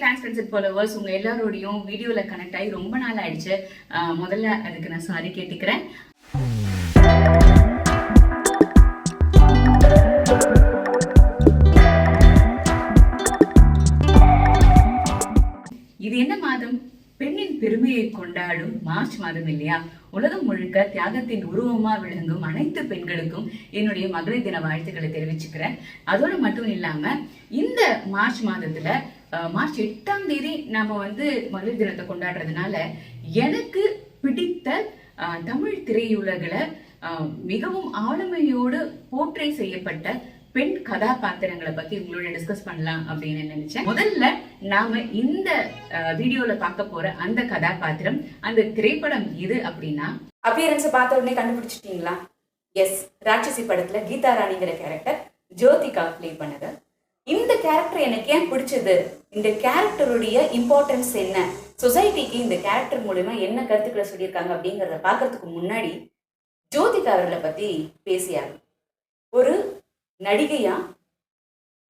Fans friends and followers உங்கள் எல்லாரோடையும் வீடியோவில் கனெக்ட் ஆகி ரொம்ப நாள் ஆயிடுச்சு. முதல்ல அதுக்கு நான் சாரி கேட்டுக்கிறேன். இது என்ன மாதம்? பெண்ணின் பெருமையை கொண்டாடும் மார்ச் மாதம் இல்லையா? உலகம் முழுக்க தியாகத்தின் உருவமா விளங்கும் அனைத்து பெண்களுக்கும் என்னுடைய மகளிர் தின வாழ்த்துக்களை தெரிவிச்சுக்கிறேன். அதோட மட்டும் இல்லாம இந்த மார்ச் மாதத்துல மார்ச் 8ஆம் தேதி நாம மகளிர் தினத்தை கொண்டாடுறதுனால எனக்கு பிடித்த தமிழ் திரையுலகில மிகவும் ஆளுமையோடு போர்ட்ரே செய்யப்பட்ட பெண் கதாபாத்திரங்களை பத்தி உங்களோட டிஸ்கஸ் பண்ணலாம் அப்படின்னு நினைச்சேன். முதல்ல நாம இந்த வீடியோல பார்க்க போற அந்த கதாபாத்திரம், அந்த திரைப்படம் இது அப்படின்னா, அப்பியரன்ஸை பார்த்த உடனே கண்டுபிடிச்சிட்டீங்களா? எஸ், ராட்சசி படத்துல கீதா ராணிங்கிற கேரக்டர் ஜோதிகா பிளே பண்ணது. இந்த கேரக்டர் எனக்கு ஏன் பிடிச்சது, இந்த கேரக்டருடைய இம்பார்ட்டன்ஸ் என்ன, சொசைட்டிக்கு இந்த கேரக்டர் மூலமா என்ன கருத்துக்களை சொல்லியிருக்காங்க அப்படிங்கிறத பார்க்கறதுக்கு முன்னாடி ஜோதிகா அவர்களை பத்தி பேசியாகும். ஒரு நடிகையா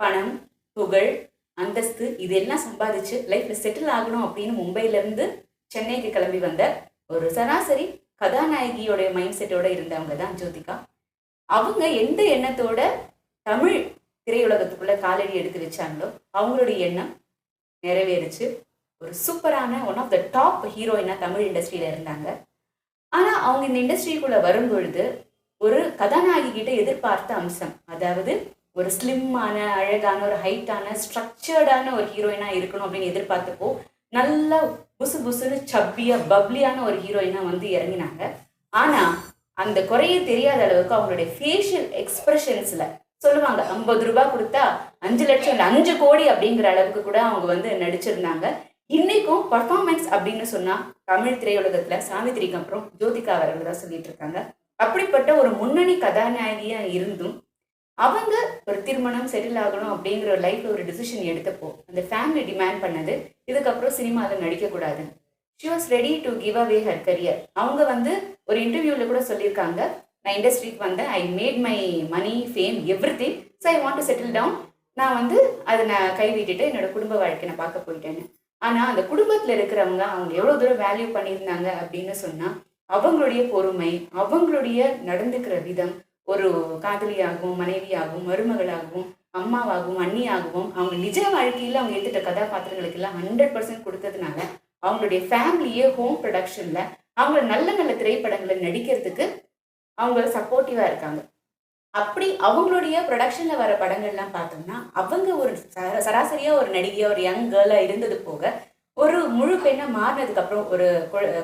பணம், புகழ், அந்தஸ்து இதெல்லாம் சம்பாதிச்சு லைஃப்ல செட்டில் ஆகணும் அப்படின்னு மும்பைல இருந்து சென்னைக்கு கிளம்பி வந்த ஒரு சராசரி கதாநாயகியோட மைண்ட் செட்டோட இருந்தவங்க தான் ஜோதிகா. அவங்க எந்த எண்ணத்தோட தமிழ் திரையுலகத்துக்குள்ள காலடி எடுத்து வச்சாங்களோ அவங்களுடைய எண்ணம் நிறைவேறிச்சு. ஒரு சூப்பரான ஒன் ஆஃப் த டாப் ஹீரோயினா தமிழ் இண்டஸ்ட்ரியில இருந்தாங்க. ஆனா அவங்க இந்த இண்டஸ்ட்ரிக்குள்ள வரும்பொழுது ஒரு கதாநாயகி கிட்ட எதிர்பார்த்த அம்சம், அதாவது ஒரு ஸ்லிம்மான, அழகான, ஒரு ஹைட்டான, ஸ்ட்ரக்சர்டான ஒரு ஹீரோயினா இருக்கணும் அப்படின்னு எதிர்பார்த்தப்போ நல்லா புசு புசுன்னு சப்பியா பப்ளியான ஒரு ஹீரோயினா இறங்கினாங்க. ஆனா அந்த குறைய தெரியாத அளவுக்கு அவங்களுடைய ஃபேஷியல் எக்ஸ்பிரஷன்ஸ்ல சொல்லுவாங்க, 50 ரூபாய் கொடுத்தா 5 லட்சம் இல்லை 5 கோடி அப்படிங்கிற அளவுக்கு கூட அவங்க நடிச்சிருந்தாங்க. இன்னைக்கும் பர்ஃபார்மன்ஸ் அப்படின்னு சொன்னா தமிழ் திரையுலகத்துல சாவித்திரிக்கு அப்புறம் ஜோதிகா அவர்கள் தான் சொல்லிட்டு இருக்காங்க. அப்படிப்பட்ட ஒரு முன்னணி கதாநாயகியா இருந்தும் அவங்க ஒரு திருமணம், செட்டில் ஆகணும் அப்படிங்கிற ஒரு லைஃப்ல ஒரு டிசிஷன் எடுத்தப்போ அந்த ஃபேமிலி டிமாண்ட் பண்ணது இதுக்கப்புறம் சினிமாவில் நடிக்கக்கூடாது. She was ready to give away her career. அவங்க ஒரு இன்டர்வியூல கூட சொல்லியிருக்காங்க, நான் இண்டஸ்ட்ரிக்கு வந்தேன், I made my money, fame, everything, so I want to settle down. நான் அதை நான் கைவிட்டுட்டு என்னோட குடும்ப வாழ்க்கை நான் பார்க்க போயிட்டேன்னு. ஆனால் அந்த குடும்பத்தில் இருக்கிறவங்க அவங்க எவ்வளோ தூரம் வேல்யூ பண்ணியிருந்தாங்க அப்படின்னு சொன்னால் அவங்களுடைய பொறுமை, அவங்களுடைய நடந்துக்கிற விதம், ஒரு காதலியாகவும், மனைவியாகவும், மருமகளாகவும், அம்மாவாகவும், அண்ணியாகவும் அவங்க நிஜ வாழ்க்கையில் அவங்க எடுத்துட்ட கதாபாத்திரங்களுக்கு எல்லாம் 100% கொடுத்ததுனால அவங்களுடைய ஃபேமிலியே ஹோம் ப்ரொடக்ஷன்ல அவங்க நல்ல நல்ல திரைப்படங்களை நடிக்கிறதுக்கு அவங்க சப்போர்ட்டிவா இருக்காங்க. அப்படி அவங்களுடைய ப்ரொடக்ஷன்ல வர படங்கள்லாம் பார்த்தோம்னா அவங்க ஒரு சராசரியா ஒரு நடிகையா, ஒரு யங் கேர்ளா இருந்தது போக ஒரு முழு பெண்ணை மாறினதுக்கு அப்புறம், ஒரு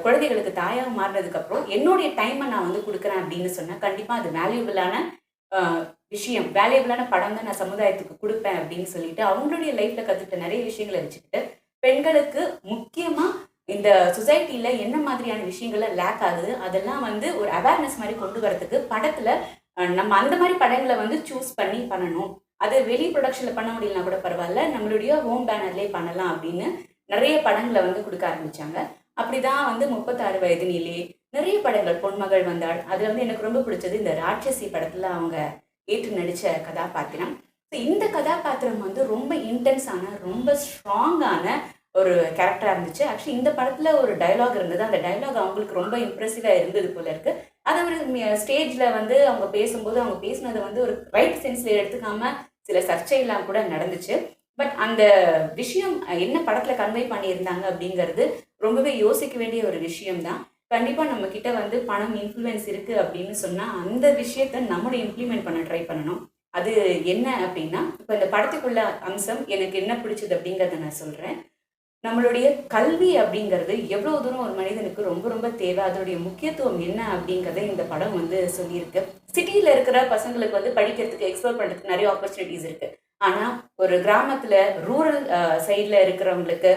குழந்தைகளுக்கு தாயாக மாறினதுக்கு அப்புறம் என்னுடைய டைமை நான் கொடுக்குறேன் அப்படின்னு சொன்னா கண்டிப்பா அது வேல்யூபிளான விஷயம், வேல்யூபிளான படம் தான் நான் சமுதாயத்துக்கு கொடுப்பேன் அப்படின்னு சொல்லிட்டு அவங்களுடைய லைஃப்ல கத்துக்கிட்ட நிறைய விஷயங்களை வச்சுக்கிட்டு பெண்களுக்கு முக்கியமா இந்த சொசைட்டில என்ன மாதிரியான விஷயங்கள்ல லேக் ஆகுது அதெல்லாம் ஒரு அவேர்னஸ் மாதிரி கொண்டு வரதுக்கு படத்துல நம்ம அந்த மாதிரி படங்களை சூஸ் பண்ணி பண்ணணும். அது வெளி ப்ரொடக்ஷன்ல பண்ண முடியலனா கூட பரவாயில்ல, நம்மளுடைய ஹோம் பேனர்லேயே பண்ணலாம் அப்படின்னு நிறைய படங்களை கொடுக்க ஆரம்பிச்சாங்க. அப்படிதான் 36 வயதினிலே நிறைய படங்கள், பொன்மகள் வந்தாள், அதுல எனக்கு ரொம்ப பிடிச்சது இந்த ராட்சசி படத்துல அவங்க ஏற்று நடிச்ச கதாபாத்திரம். இந்த கதாபாத்திரம் ரொம்ப இன்டென்ஸான, ரொம்ப ஸ்ட்ராங்கான ஒரு கேரக்டரா இருந்துச்சு. ஆக்சுவலி இந்த படத்துல ஒரு டைலாக் இருந்தது, அந்த டைலாக் அவங்களுக்கு ரொம்ப இம்ப்ரெசிவா இருந்தது போல இருக்கு. அதை ஒரு ஸ்டேஜ்ல அவங்க பேசும்போது அவங்க பேசினதை ஒரு ரைட் சென்ஸ்ல எடுத்துக்காம சில சர்ச்சையெல்லாம் கூட நடந்துச்சு. பட் அந்த விஷயம் என்ன படத்துல கன்வே பண்ணியிருந்தாங்க அப்படிங்கிறது ரொம்பவே யோசிக்க வேண்டிய ஒரு விஷயம்தான். கண்டிப்பா நம்ம கிட்ட பணம், இன்ஃப்ளூயன்ஸ் இருக்கு அப்படின்னு சொன்னா அந்த விஷயத்த நம்மளும் இம்ப்ளிமெண்ட் பண்ண ட்ரை பண்ணணும். அது என்ன அப்படின்னா, இப்போ இந்த படத்துக்குள்ள அம்சம் எனக்கு என்ன பிடிச்சது அப்படிங்கிறத நான் சொல்றேன். நம்மளுடைய கல்வி அப்படிங்கிறது எவ்வளவு தூரம் ஒரு மனிதனுக்கு ரொம்ப ரொம்ப தேவை, அதோடைய முக்கியத்துவம் என்ன அப்படிங்கிறத இந்த படம் சொல்லியிருக்கு. சிட்டியில இருக்கிற பசங்களுக்கு படிக்கிறதுக்கு, எக்ஸ்ப்ளோர் பண்றதுக்கு நிறைய ஆப்பர்ச்சுனிட்டிஸ் இருக்கு. ஆனா ஒரு கிராமத்துல, ரூரல் சைட்ல இருக்கிறவங்களுக்கு,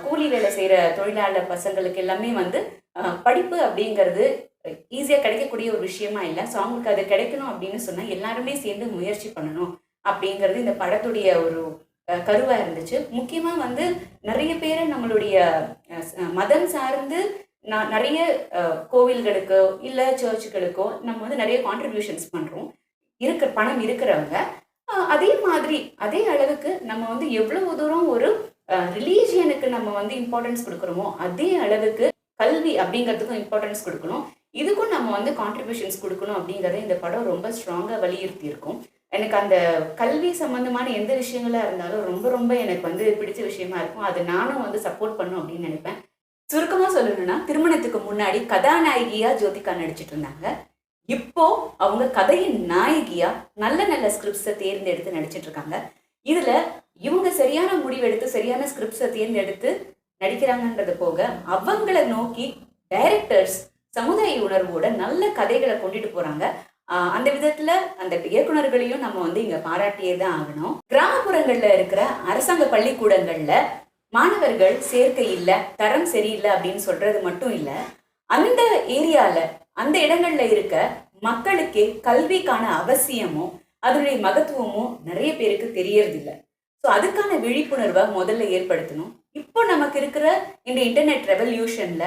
கூலி வேலை செய்யற தொழிலாளர் பசங்களுக்கு எல்லாமே படிப்பு அப்படிங்கிறது ஈஸியா கிடைக்கக்கூடிய ஒரு விஷயமா இல்லை. ஸோ அவங்களுக்கு அது கிடைக்கணும் அப்படின்னு சொன்னா எல்லாருமே சேர்ந்து முயற்சி பண்ணணும் அப்படிங்கிறது இந்த படத்துடைய ஒரு கருவா இருந்துச்சு. முக்கியமா நிறைய பேரை நம்மளுடைய மதம் சார்ந்து நிறைய கோவில்களுக்கோ இல்ல சர்ச்சுகளுக்கோ நம்ம நிறைய கான்ட்ரிபியூஷன்ஸ் பண்றோம். பணம் இருக்கிறவங்க அதே மாதிரி அதே அளவுக்கு நம்ம எவ்வளவு தூரம் ஒரு ரிலீஜியனுக்கு நம்ம வந்து இம்பார்ட்டன்ஸ் கொடுக்குறோமோ அதே அளவுக்கு கல்வி அப்படிங்கிறதுக்கும் இம்பார்ட்டன்ஸ் கொடுக்கணும், இதுக்கும் நம்ம வந்து கான்ட்ரிபியூஷன்ஸ் கொடுக்கணும் அப்படிங்கிறத இந்த படம் ரொம்ப ஸ்ட்ராங்காக வலியுறுத்தி இருக்கும். எனக்கு அந்த கல்வி சம்பந்தமான எந்த விஷயங்களா இருந்தாலும் ரொம்ப ரொம்ப எனக்கு வந்து பிடிச்ச விஷயமா இருக்கும். அது நானும் வந்து சப்போர்ட் பண்ணும் அப்படின்னு நினைப்பேன். சுருக்கமா சொல்லணும்னா, திருமணத்துக்கு முன்னாடி கதாநாயகியா ஜோதிகா நடிச்சிட்டு இருந்தாங்க. இப்போ அவங்க கதையின் நாயகியா நல்ல நல்ல ஸ்கிரிப்ட்ஸை தேர்ந்தெடுத்து நடிச்சிட்டு இருக்காங்க. இதுல இவங்க சரியான முடிவெடுத்து சரியான ஸ்கிரிப்ட்ஸை தேர்ந்தெடுத்து நடிக்கிறாங்கன்றது போக, அவங்கள நோக்கி டைரக்டர்ஸ் சமுதாய உணர்வோட நல்ல கதைகளை கொண்டுட்டு போறாங்க. அந்த விதத்துல அந்த இயக்குனர்களையும் நம்ம வந்து இங்க பாராட்டியே தான் ஆகணும். கிராமப்புறங்கள்ல இருக்கிற அரசாங்க பள்ளிக்கூடங்கள்ல மாணவர்கள் சேர்க்கை இல்லை, தரம் சரியில்லை அப்படின்னு சொல்றது மட்டும் இல்லை, அந்த ஏரியால அந்த இடங்கள்ல இருக்க மக்களுக்கே கல்விக்கான அவசியமும் அதனுடைய மகத்துவமும் நிறைய பேருக்கு தெரியறது இல்லை. ஸோ அதுக்கான விழிப்புணர்வை முதல்ல ஏற்படுத்தணும். இப்போ நமக்கு இருக்கிற இந்த இன்டர்நெட் ரெவல்யூஷன்ல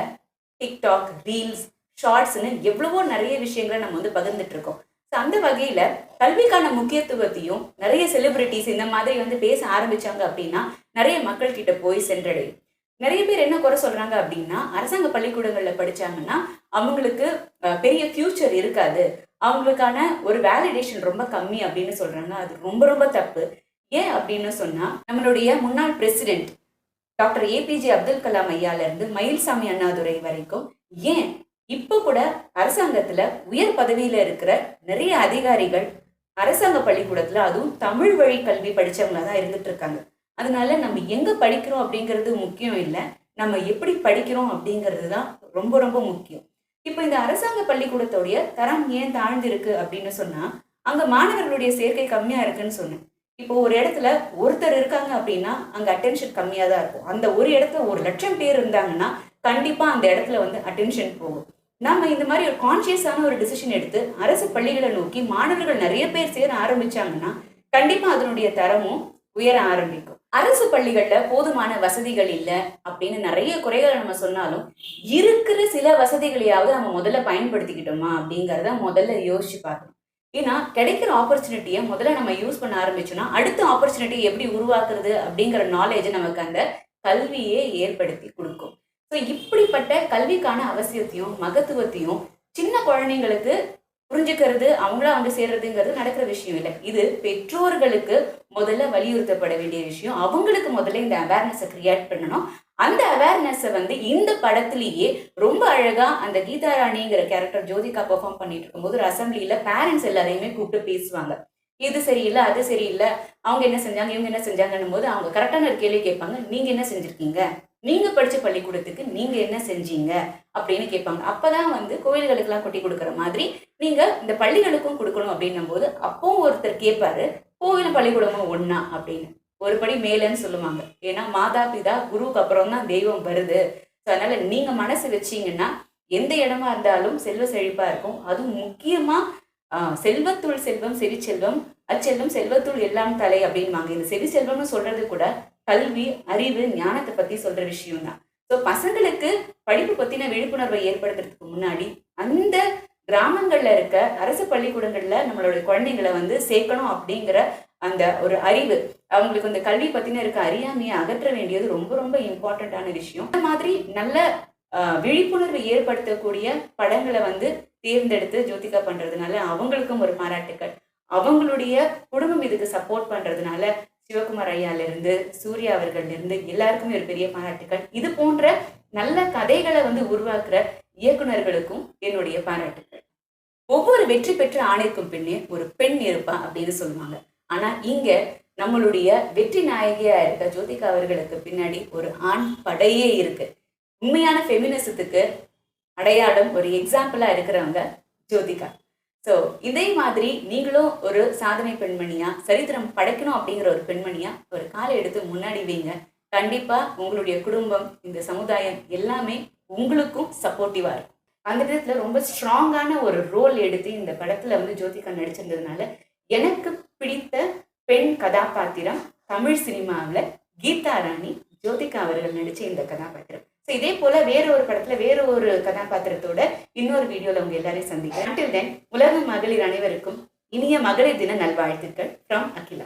டிக்டாக், ரீல்ஸ், ஷார்ட்ஸ்னு எவ்வளவோ நிறைய விஷயங்களை நம்ம வந்து பகிர்ந்துட்டு இருக்கோம். ஸோ அந்த வகையில கல்விக்கான முக்கியத்துவத்தையும் நிறைய செலிபிரிட்டிஸ் இந்த மாதிரி வந்து பேச ஆரம்பிச்சாங்க அப்படின்னா நிறைய மக்கள் கிட்ட போய் சென்றடையும். நிறைய பேர் என்ன குறை சொல்றாங்க அப்படின்னா, அரசாங்க பள்ளிக்கூடங்கள்ல படிச்சாங்கன்னா அவங்களுக்கு பெரிய ஃபியூச்சர் இருக்காது, அவங்களுக்கான ஒரு வேலிடேஷன் ரொம்ப கம்மி அப்படின்னு சொல்றாங்க. அது ரொம்ப ரொம்ப தப்பு. ஏன் அப்படின்னு சொன்னா, நம்மளுடைய முன்னாள் president doctor APJ Abdul Kalam ஐயால இருந்து மயில்சாமி அண்ணாதுரை வரைக்கும், ஏன் இப்போ கூட அரசாங்கத்துல உயர் பதவியில இருக்கிற நிறைய அதிகாரிகள் அரசாங்க பள்ளிக்கூடத்துல அதுவும் தமிழ் வழி கல்வி படிச்சவங்களா தான் இருந்துட்டு இருக்காங்க. அதனால நம்ம எங்க படிக்கிறோம் அப்படிங்கிறது முக்கியம் இல்லை, நம்ம எப்படி படிக்கிறோம் அப்படிங்கிறது தான் ரொம்ப ரொம்ப முக்கியம். இப்போ இந்த அரசாங்க பள்ளிக்கூடத்துடைய தரம் ஏன் தாழ்ந்திருக்கு அப்படின்னு சொன்னா, அங்க மாணவர்களுடைய சேர்க்கை கம்மியா இருக்குன்னு சொன்னேன். இப்போ ஒரு இடத்துல ஒருத்தர் இருக்காங்க அப்படின்னா அங்க அட்டென்ஷன் கம்மியா தான் இருக்கும். அந்த ஒரு இடத்துல 1,00,000 பேர் இருந்தாங்கன்னா கண்டிப்பா அந்த இடத்துல வந்து அட்டென்ஷன் போகும். நம்ம இந்த மாதிரி ஒரு கான்சியஸான ஒரு டிசிஷன் எடுத்து அரசு பள்ளிகளை நோக்கி மாணவர்கள் நிறைய பேர் சேர ஆரம்பிச்சாங்கன்னா கண்டிப்பா அதனுடைய தரமும் உயர ஆரம்பிக்கும். அரசு பள்ளிகள்ல போதுமான வசதிகள் இல்லை அப்படின்னு நிறைய குறைகளை நம்ம சொன்னாலும், இருக்கிற சில வசதிகளையாவது நம்ம முதல்ல பயன்படுத்திக்கிட்டோமா அப்படிங்கிறத முதல்ல யோசிச்சு பார்க்கணும். ஏன்னா கிடைக்கிற ஆப்பர்ச்சுனிட்டியை முதல்ல நம்ம யூஸ் பண்ண ஆரம்பிச்சோம்னா அடுத்த ஆப்பர்ச்சுனிட்டி எப்படி உருவாக்குறது அப்படிங்கிற நாலேஜை நமக்கு அந்த கல்வியே ஏற்படுத்தி கொடுக்கும். ஸோ இப்படிப்பட்ட கல்விக்கான அவசியத்தையும் மகத்துவத்தையும் சின்ன குழந்தைங்களுக்கு புரிஞ்சுக்கிறது, அவங்களா வந்து சேர்றதுங்கிறது நடக்கிற விஷயம் இல்லை. இது பெற்றோர்களுக்கு முதல்ல வலியுறுத்தப்பட வேண்டிய விஷயம். அவங்களுக்கு முதல்ல இந்த அவேர்னஸை கிரியேட் பண்ணணும். அந்த அவேர்னஸை வந்து இந்த படத்திலேயே ரொம்ப அழகா அந்த கீதா ராணிங்கிற கேரக்டர் ஜோதிகா பெர்ஃபார்ம் பண்ணிட்டு இருக்கும்போது ஒரு அசம்பிளியில பேரண்ட்ஸ் எல்லாரையுமே கூப்பிட்டு பேசுவாங்க. இது சரியில்லை, அது சரியில்லை, அவங்க என்ன செஞ்சாங்க, இவங்க என்ன செஞ்சாங்கன்னும் போது அவங்க கரெக்டான ஒரு கேள்வி கேட்பாங்க. நீங்க என்ன செஞ்சிருக்கீங்க, நீங்க படிச்ச பள்ளிக்கூடத்துக்கு நீங்க என்ன செஞ்சீங்க அப்படின்னு கேட்பாங்க. அப்பதான் வந்து கோயில்களுக்கெல்லாம் கொட்டி கொடுக்குற மாதிரி நீங்க இந்த பள்ளிகளுக்கும் கொடுக்கணும் அப்படின்னும் போது அப்பவும் ஒருத்தர் கேட்பாரு, கோவிலும் பள்ளிக்கூடமும் ஒன்னா அப்படின்னு. ஒரு படி மேலன்னு சொல்லுவாங்க. ஏன்னா மாதா பிதா குருவுக்கு அப்புறம் தான் தெய்வம் வருது. ஸோ அதனால நீங்க மனசு வச்சீங்கன்னா எந்த இடமா இருந்தாலும் செல்வ செழிப்பா இருக்கும். அதுவும் முக்கியமா செல்வத்துள் செல்வம் செவி செல்வம் அச்செல்வம் செல்வத்துள் எல்லாம் தலை அப்படின்வாங்க. இந்த செவி செல்வம்னு சொல்றது கூட கல்வி, அறிவு, ஞானத்தை பத்தி சொல்ற விஷயம் தான். ஸோ பசங்களுக்கு படிப்பு பத்தின விழிப்புணர்வை ஏற்படுத்துறதுக்கு முன்னாடி அந்த கிராமங்கள்ல இருக்க அரசு பள்ளிக்கூடங்கள்ல நம்மளுடைய குழந்தைங்களை வந்து சேர்க்கணும் அப்படிங்கிற அந்த ஒரு அறிவு, அவங்களுக்கு இந்த கல்வி பத்தின இருக்க அறியாமையை அகற்ற வேண்டியது ரொம்ப ரொம்ப இம்பார்ட்டன்டான விஷயம். இந்த மாதிரி நல்ல விழிப்புணர்வு ஏற்படுத்தக்கூடிய படங்களை வந்து தேர்ந்தெடுத்து ஜோதிகா பண்றதுனால அவங்களுக்கும் ஒரு பாராட்டுக்கள். அவங்களுடைய குடும்பம் இதுக்கு சப்போர்ட் பண்றதுனால சிவகுமார் ஐயால இருந்து சூர்யா அவர்கள்ல இருந்து எல்லாருக்குமே ஒரு பெரிய பாராட்டுக்கள். இது போன்ற நல்ல கதைகளை வந்து உருவாக்குற இயக்குனர்களுக்கும் என்னுடைய பாராட்டுக்கள். ஒவ்வொரு வெற்றி பெற்ற ஆணைக்கும் பின்னே ஒரு பெண் இருப்பா அப்படின்னு சொல்லுவாங்க. ஆனா இங்க நம்மளுடைய வெற்றி நாயகியா இருக்க ஜோதிகா அவர்களுக்கு பின்னாடி ஒரு ஆண் படையே இருக்கு. உண்மையான ஃபெமினிசத்துக்கு அடையாளம், ஒரு எக்ஸாம்பிளா இருக்கிறவங்க ஜோதிகா. ஸோ இதே மாதிரி நீங்களும் ஒரு சாதனை பெண்மணியா, சரித்திரம் படைக்கணும் அப்படிங்கிற ஒரு பெண்மணியா ஒரு காலை எடுத்து முன்னாடி வைங்க. கண்டிப்பா உங்களுடைய குடும்பம், இந்த சமுதாயம் எல்லாமே உங்களுக்கும் சப்போர்ட்டிவா இருக்கும். அந்த விதத்துல ரொம்ப ஸ்ட்ராங்கான ஒரு ரோல் எடுத்து இந்த படத்துல வந்து ஜோதிகா நடிச்சிருந்ததுனால எனக்கு பிடித்த பெண் கதாபாத்திரம் தமிழ் சினிமாவில் கீதா ராணி, ஜோதிகா அவர்கள் நடிச்ச இந்த கதாபாத்திரம். ஸோ இதே போல வேற ஒரு படத்துல வேற ஒரு கதாபாத்திரத்தோட இன்னொரு வீடியோல உங்க எல்லாரையும் சந்திக்கிறேன். Until then, உலக மகளிர் அனைவருக்கும் இனிய மகளிர் தின நல்வாழ்த்துக்கள் from அகிலா.